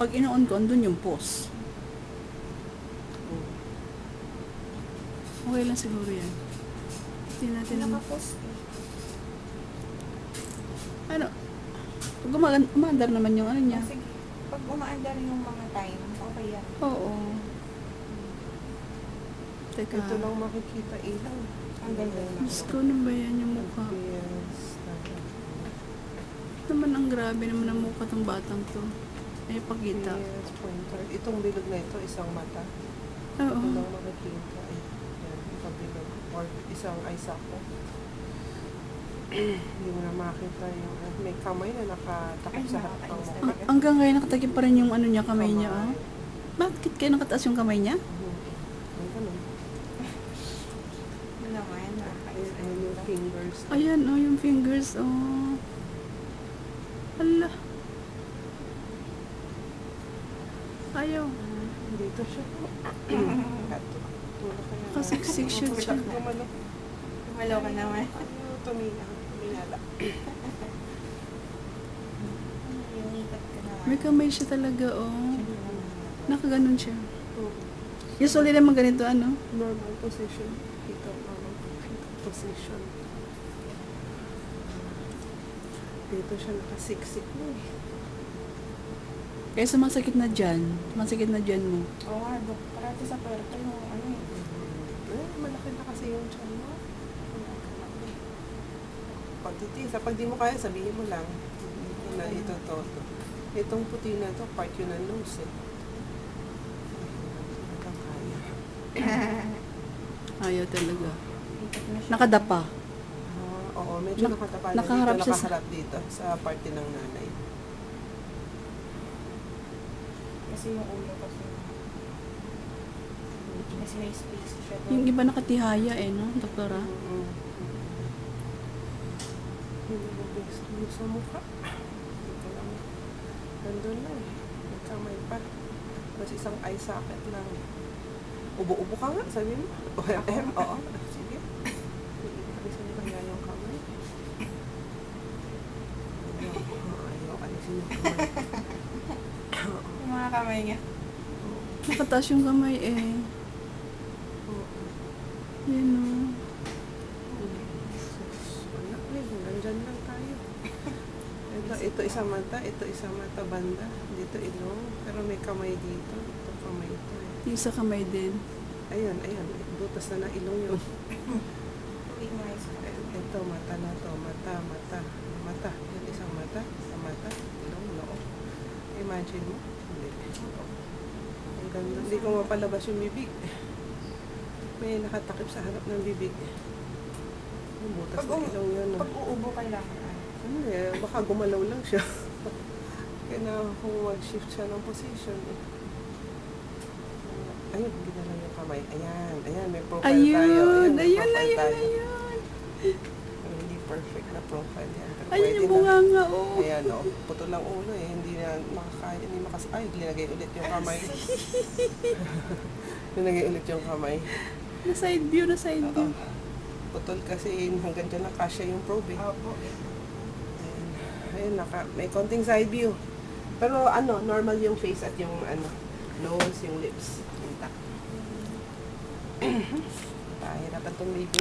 Pag ino-on ko, andun yung pause. Okay lang siguro yan. Hindi natin... Naka-post eh. Ano? Pag umaandar naman yung ano niya. Sige. Pag umaandar yung mga time, okay yan. Oo. Teka. Ito lang makikita ilaw. Ang ganda. Diyos ko, ano ba yan yung mukha? Yes. Naman ang grabe naman ang mukha tong batang to. Ay, pagkita. Yes, pointer. Itong bilog na ito, isang mata. Oo. Ito lang makikita. Yan, itong bilog. Or isang eye sako. Hindi mo na makita yung may kamay na nakatakip sa harap ng mukha. Hanggang ngayon nakatagip pa rin yung ano niya, kamay niya, oh. Bakit kaya nakataas yung kamay niya? Ang ganun. Ano naman, Ayan yung fingers. Ayan, oh, yung fingers, oh. Hala. Ayaw. Dito siya. Tulak ka yan. Kasiksik siya dyan. Gumalo. Gumalaw ka naman. Tuminala. Yung ikat ka naman. May kamay siya talaga, oh. Nakaganon siya. Usually naman ganito, ano? Normal position. Ito, normal position. Dito siya nakasiksik mo eh. Kaya sumasakit na dyan. Sumasakit na dyan mo. Oo nga, Dok. Parati sa puerto yung ano eh. Malaki na kasi yung tiyan mo. Pag di mo kaya, sabihin mo lang. Na ito to. Itong puti na to, part yun ng nose eh. Hanggang kaya. Ayaw talaga. Ikat na siya. Nakadapa. Oo, medyo nakatapa na nakaharap dito, siya sa- nakaharap dito sa parte ng nanay. Kasi yung ulo kasi. Kasi may space siya doon. Yung iba nakatihaya eh, no, doktora? Hindi mo gusto mo sa mukha. Dito lang. Nandun na eh. May kamay pa. Tapos isang eye socket lang. Ubo-ubo ka nga, sabi mo. Oo. Sige. Alisin mo kaya yung kamay. Ayaw, alisin yung kamay. Yung mga kamay niya. Nakataas yung kamay eh. Yan, no. Wala eh, nandyan lang tayo. Ito isang mata banda. Dito ilong. Pero may kamay dito. Ito kamay ito eh. Yung sa kamay din. Ayan. Butas na na ilong yun. Uwi mo ayos ka. Ito, mata na to. Mata. Yung isang mata. Ilong, noo. Imagine mo. Hindi. Ang ganda. Hindi ko mapalabas yung bibig. May nakatakip sa harap ng bibig. Yung butas na ilong yun. No? Pag uubo kailangan. Hindi, baka gumalaw lang siya. Kailangan kung mag-shift siya ng position. Ayun, ginalaw yung kamay. Ayan, may profile tayo. May profile tayo. Hindi perfect na profile yan. Pero Ayun pwede yung na. bunganga, oh. Ayan, oh. Puto lang ulo eh. Hindi na makakaya. Ay, linagay ulit yung kamay. Linagay ulit yung kamay. Na side view. Putol kasi hanggang dyan nakasya yung probe eh. Opo. Ayun, may konting side view. Pero normal yung face at yung nose, yung lips. Intact. Pahirapan tong baby.